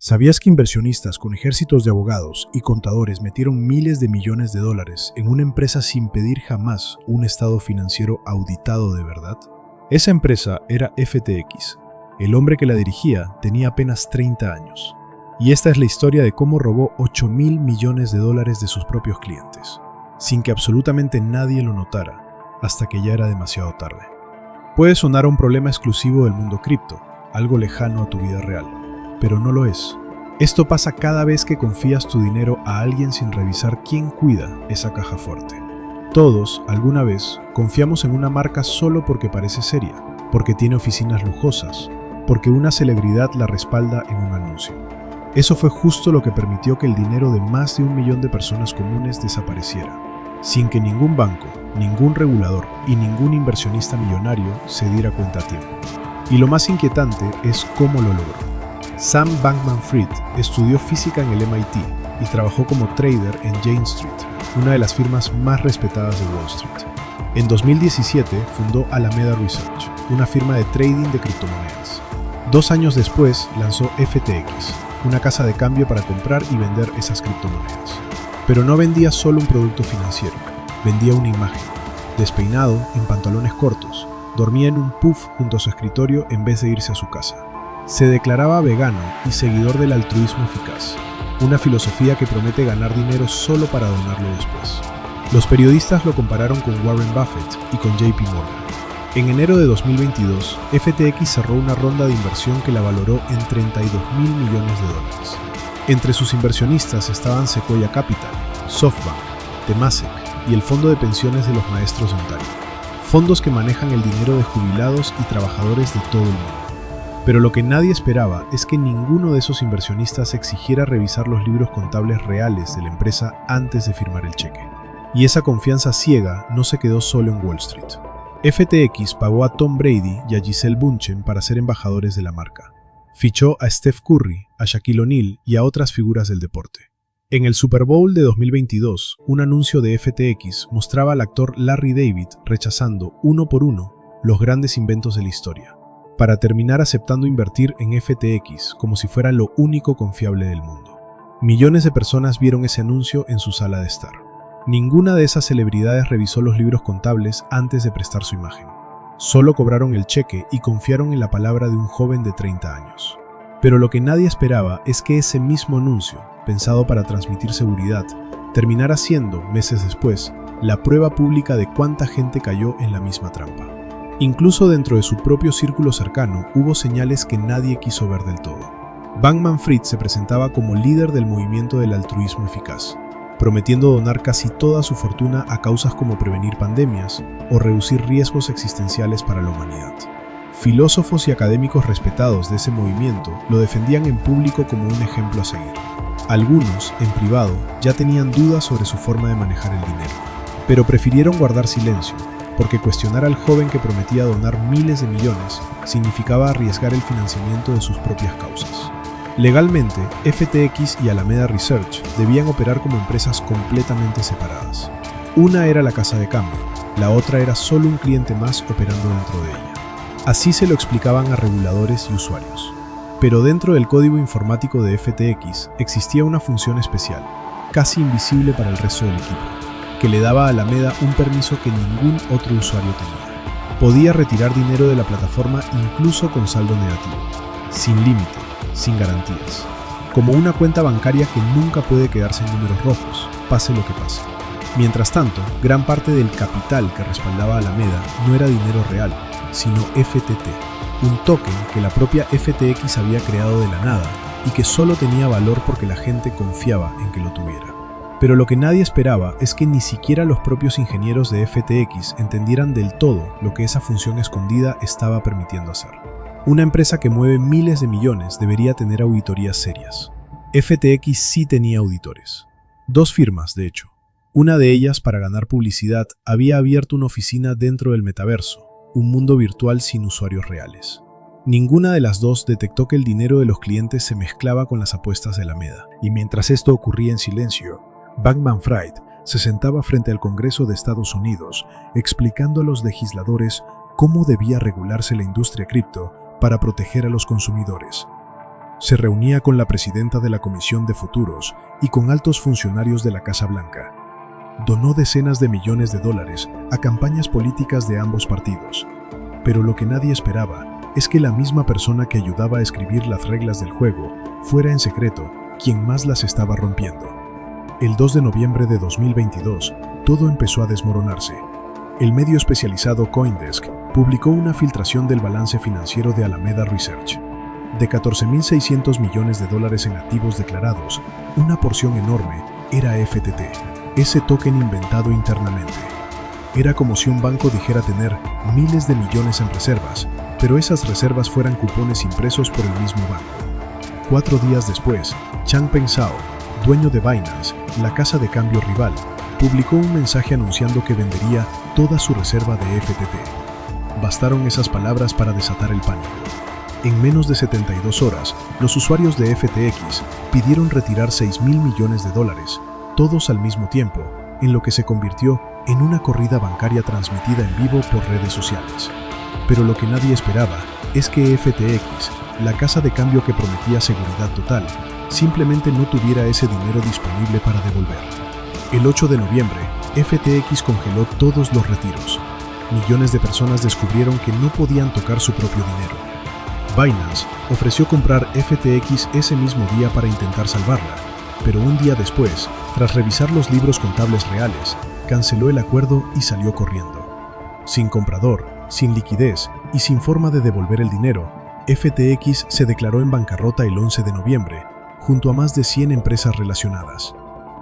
¿Sabías que inversionistas con ejércitos de abogados y contadores metieron miles de millones de dólares en una empresa sin pedir jamás un estado financiero auditado de verdad? Esa empresa era FTX. El hombre que la dirigía tenía apenas 30 años. Y esta es la historia de cómo robó 8.000 millones de dólares de sus propios clientes, sin que absolutamente nadie lo notara, hasta que ya era demasiado tarde. Puede sonar a un problema exclusivo del mundo cripto, algo lejano a tu vida real, pero no lo es. Esto pasa cada vez que confías tu dinero a alguien sin revisar quién cuida esa caja fuerte. Todos, alguna vez, confiamos en una marca solo porque parece seria, porque tiene oficinas lujosas, porque una celebridad la respalda en un anuncio. Eso fue justo lo que permitió que el dinero de más de 1 millón de personas comunes desapareciera, sin que ningún banco, ningún regulador y ningún inversionista millonario se diera cuenta a tiempo. Y lo más inquietante es cómo lo logró. Sam Bankman-Fried estudió física en el MIT y trabajó como trader en Jane Street, una de las firmas más respetadas de Wall Street. En 2017 fundó Alameda Research, una firma de trading de criptomonedas. 2 años después lanzó FTX, una casa de cambio para comprar y vender esas criptomonedas. Pero no vendía solo un producto financiero, vendía una imagen. Despeinado, en pantalones cortos, dormía en un puff junto a su escritorio en vez de irse a su casa. Se declaraba vegano y seguidor del altruismo eficaz, una filosofía que promete ganar dinero solo para donarlo después. Los periodistas lo compararon con Warren Buffett y con JP Morgan. En enero de 2022, FTX cerró una ronda de inversión que la valoró en 32.000 millones de dólares. Entre sus inversionistas estaban Sequoia Capital, SoftBank, Temasek y el Fondo de Pensiones de los Maestros de Ontario, fondos que manejan el dinero de jubilados y trabajadores de todo el mundo. Pero lo que nadie esperaba es que ninguno de esos inversionistas exigiera revisar los libros contables reales de la empresa antes de firmar el cheque. Y esa confianza ciega no se quedó solo en Wall Street. FTX pagó a Tom Brady y a Gisele Bündchen para ser embajadores de la marca. Fichó a Steph Curry, a Shaquille O'Neal y a otras figuras del deporte. En el Super Bowl de 2022, un anuncio de FTX mostraba al actor Larry David rechazando uno por uno los grandes inventos de la historia, para terminar aceptando invertir en FTX como si fuera lo único confiable del mundo. Millones de personas vieron ese anuncio en su sala de estar. Ninguna de esas celebridades revisó los libros contables antes de prestar su imagen. Solo cobraron el cheque y confiaron en la palabra de un joven de 30 años. Pero lo que nadie esperaba es que ese mismo anuncio, pensado para transmitir seguridad, terminara siendo, meses después, la prueba pública de cuánta gente cayó en la misma trampa. Incluso dentro de su propio círculo cercano hubo señales que nadie quiso ver del todo. Bankman-Fried se presentaba como líder del movimiento del altruismo eficaz, prometiendo donar casi toda su fortuna a causas como prevenir pandemias o reducir riesgos existenciales para la humanidad. Filósofos y académicos respetados de ese movimiento lo defendían en público como un ejemplo a seguir. Algunos, en privado, ya tenían dudas sobre su forma de manejar el dinero, pero prefirieron guardar silencio, porque cuestionar al joven que prometía donar miles de millones significaba arriesgar el financiamiento de sus propias causas. Legalmente, FTX y Alameda Research debían operar como empresas completamente separadas. Una era la casa de cambio, la otra era solo un cliente más operando dentro de ella. Así se lo explicaban a reguladores y usuarios. Pero dentro del código informático de FTX existía una función especial, casi invisible para el resto del equipo, que le daba a Alameda un permiso que ningún otro usuario tenía. Podía retirar dinero de la plataforma incluso con saldo negativo, sin límite, sin garantías, como una cuenta bancaria que nunca puede quedarse en números rojos, pase lo que pase. Mientras tanto, gran parte del capital que respaldaba a Alameda no era dinero real, sino FTT, un token que la propia FTX había creado de la nada y que solo tenía valor porque la gente confiaba en que lo tuviera. Pero lo que nadie esperaba es que ni siquiera los propios ingenieros de FTX entendieran del todo lo que esa función escondida estaba permitiendo hacer. Una empresa que mueve miles de millones debería tener auditorías serias. FTX sí tenía auditores. 2 firmas, de hecho. Una de ellas, para ganar publicidad, había abierto una oficina dentro del metaverso, un mundo virtual sin usuarios reales. Ninguna de las dos detectó que el dinero de los clientes se mezclaba con las apuestas de Alameda. Y mientras esto ocurría en silencio, Bankman-Fried se sentaba frente al Congreso de Estados Unidos explicando a los legisladores cómo debía regularse la industria cripto para proteger a los consumidores. Se reunía con la presidenta de la Comisión de Futuros y con altos funcionarios de la Casa Blanca. Donó decenas de millones de dólares a campañas políticas de ambos partidos. Pero lo que nadie esperaba es que la misma persona que ayudaba a escribir las reglas del juego fuera en secreto quien más las estaba rompiendo. El 2 de noviembre de 2022, todo empezó a desmoronarse. El medio especializado CoinDesk publicó una filtración del balance financiero de Alameda Research. De 14.600 millones de dólares en activos declarados, una porción enorme era FTT, ese token inventado internamente. Era como si un banco dijera tener miles de millones en reservas, pero esas reservas fueran cupones impresos por el mismo banco. 4 días después, Changpeng Zhao, dueño de Binance, la casa de cambio rival, publicó un mensaje anunciando que vendería toda su reserva de FTT. Bastaron esas palabras para desatar el pánico. En menos de 72 horas, los usuarios de FTX pidieron retirar $6.000 millones, todos al mismo tiempo, en lo que se convirtió en una corrida bancaria transmitida en vivo por redes sociales. Pero lo que nadie esperaba es que FTX, la casa de cambio que prometía seguridad total, simplemente no tuviera ese dinero disponible para devolver. El 8 de noviembre, FTX congeló todos los retiros. Millones de personas descubrieron que no podían tocar su propio dinero. Binance ofreció comprar FTX ese mismo día para intentar salvarla, pero un día después, tras revisar los libros contables reales, canceló el acuerdo y salió corriendo. Sin comprador, sin liquidez y sin forma de devolver el dinero, FTX se declaró en bancarrota el 11 de noviembre, junto a más de 100 empresas relacionadas.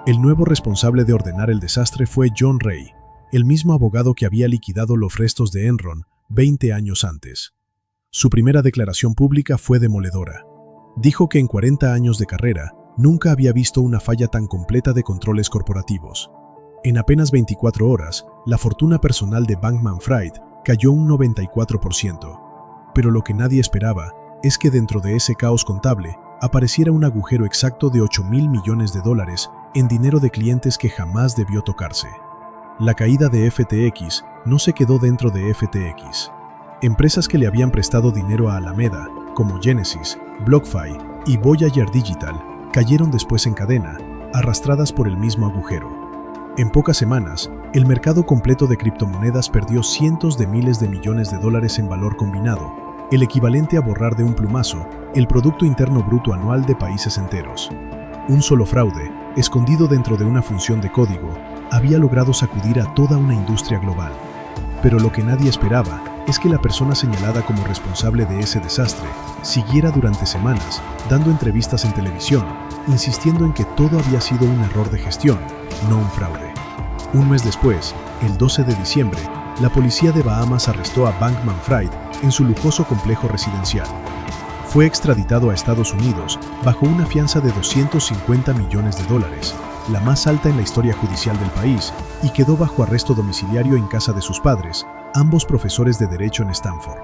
El nuevo responsable de ordenar el desastre fue John Ray, el mismo abogado que había liquidado los restos de Enron 20 años antes. Su primera declaración pública fue demoledora. Dijo que en 40 años de carrera nunca había visto una falla tan completa de controles corporativos. En apenas 24 horas, la fortuna personal de Bankman-Fried cayó un 94%. Pero lo que nadie esperaba es que dentro de ese caos contable apareciera un agujero exacto de $8.000 millones en dinero de clientes que jamás debió tocarse. La caída de FTX no se quedó dentro de FTX. Empresas que le habían prestado dinero a Alameda, como Genesis, BlockFi y Voyager Digital, cayeron después en cadena, arrastradas por el mismo agujero. En pocas semanas, el mercado completo de criptomonedas perdió cientos de miles de millones de dólares en valor combinado, el equivalente a borrar de un plumazo el Producto Interno Bruto anual de países enteros. Un solo fraude, escondido dentro de una función de código, había logrado sacudir a toda una industria global. Pero lo que nadie esperaba es que la persona señalada como responsable de ese desastre siguiera durante semanas dando entrevistas en televisión, insistiendo en que todo había sido un error de gestión, no un fraude. Un mes después, el 12 de diciembre, la policía de Bahamas arrestó a Bankman-Fried en su lujoso complejo residencial. Fue extraditado a Estados Unidos bajo una fianza de $250 millones, la más alta en la historia judicial del país, y quedó bajo arresto domiciliario en casa de sus padres, ambos profesores de Derecho en Stanford.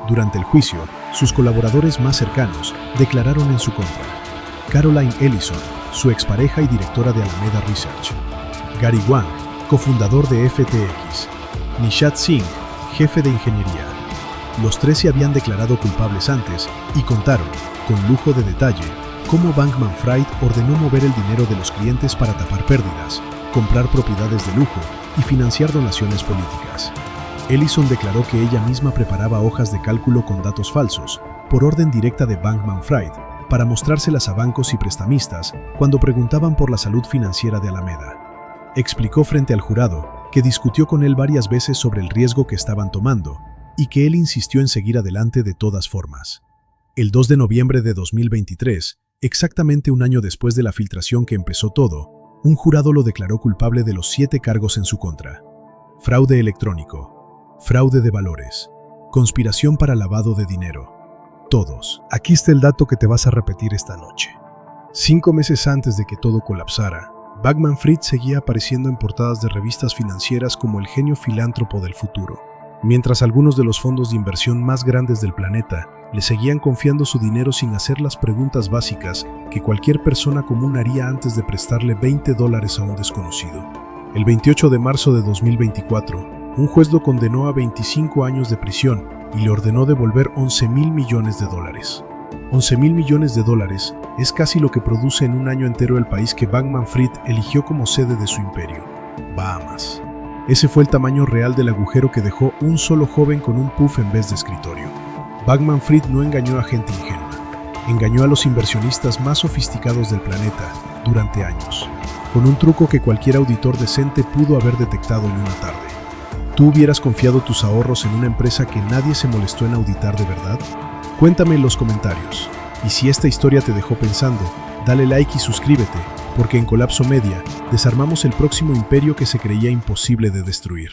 Durante el juicio, sus colaboradores más cercanos declararon en su contra. Caroline Ellison, su expareja y directora de Alameda Research. Gary Wang, cofundador de FTX. Nishad Singh, jefe de ingeniería. Los 13 se habían declarado culpables antes y contaron, con lujo de detalle, cómo Bankman-Fried ordenó mover el dinero de los clientes para tapar pérdidas, comprar propiedades de lujo y financiar donaciones políticas. Ellison declaró que ella misma preparaba hojas de cálculo con datos falsos, por orden directa de Bankman-Fried, para mostrárselas a bancos y prestamistas cuando preguntaban por la salud financiera de Alameda. Explicó frente al jurado que discutió con él varias veces sobre el riesgo que estaban tomando y que él insistió en seguir adelante de todas formas. El 2 de noviembre de 2023, exactamente un año después de la filtración que empezó todo, un jurado lo declaró culpable de los 7 cargos en su contra: fraude electrónico, fraude de valores, conspiración para lavado de dinero. Todos. Aquí está el dato que te vas a repetir esta noche. 5 meses antes de que todo colapsara, Bankman-Fried seguía apareciendo en portadas de revistas financieras como el genio filántropo del futuro, mientras algunos de los fondos de inversión más grandes del planeta le seguían confiando su dinero sin hacer las preguntas básicas que cualquier persona común haría antes de prestarle $20 a un desconocido. El 28 de marzo de 2024, un juez lo condenó a 25 años de prisión y le ordenó devolver $11.000 millones. 11.000 millones de dólares es casi lo que produce en un año entero el país que Bankman-Fried eligió como sede de su imperio, Bahamas. Ese fue el tamaño real del agujero que dejó un solo joven con un puff en vez de escritorio. Bankman-Fried no engañó a gente ingenua, engañó a los inversionistas más sofisticados del planeta durante años, con un truco que cualquier auditor decente pudo haber detectado en una tarde. ¿Tú hubieras confiado tus ahorros en una empresa que nadie se molestó en auditar de verdad? Cuéntame en los comentarios. Y si esta historia te dejó pensando, dale like y suscríbete, porque en Colapso Media desarmamos el próximo imperio que se creía imposible de destruir.